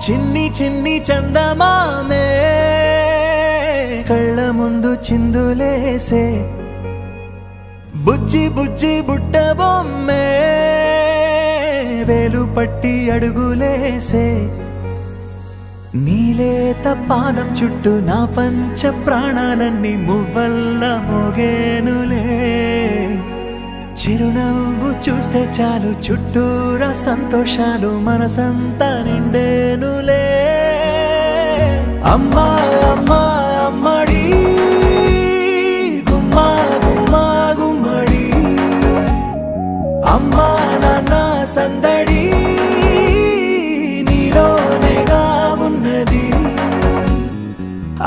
చిన్ని చిన్ని చందమామే కళ్ళ ముందు చిందులేసే బుజ్జి బుజ్జి బుట్ట బొమ్మే వేలు పట్టి అడుగులేసే నీలేత పానం చుట్టూ నా పంచ ప్రాణాలన్నీ మువ్వల్ల మోగేనులే చిరునవ్వు చూస్తే చాలు చుట్టూరా సంతోషాలు మనసంతా నిండేనులే అమ్మా అమ్మా అమ్మడి గుమ్మా గుమ్మా గుమ్మడి అమ్మా నాన్న సందడి నీలోనేగా ఉన్నది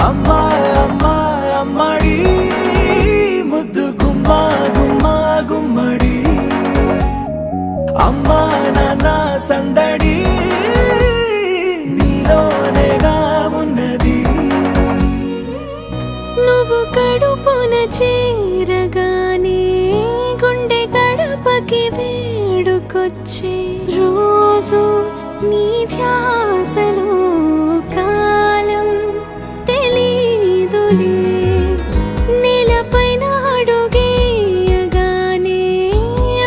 అమ్మా అమ్మా అమ్మడి ముద్దు గుమ్మా గుమ్మా గుమ్మడి అమ్మా నాన్న సందడి నీలోనేగా ఉన్నది నువ్వు కడుపున చేరగానే గుండె గడపకి వేడుకొచ్చే రోజు నీ ధ్యాసలో కాలం తెలీదులే నేలపైన అడుగేయగానే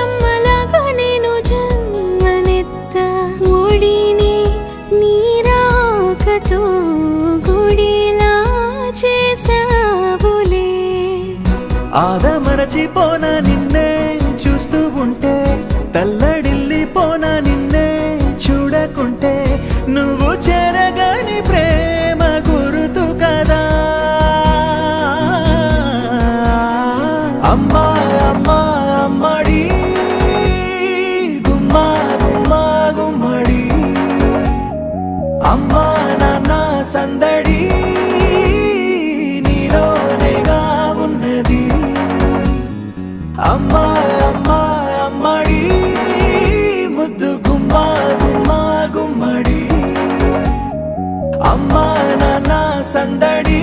అమ్మలాగా నేను జన్మనెత్త ఒడిని నీ రాకతో గుడిలా చేసావులే ఆదమరచిపోన నిన్నే చూస్తూ ఉంటే తల్లడిల్లిపోన నిన్నే చూడకుంటే నువ్వు చెరగని ప్రేమ గుర్తు కదా అమ్మా అమ్మా అమ్మడి గుమ్మా గుమ్మా గుమ్మడి అమ్మా నాన్న సందడి నీలోనేగా ఉన్నది అమ్మా అమ్మా అమ్మడి ముద్దు గుమ్మా గుమ్మా గుమ్మడి అమ్మా నాన్న సందడి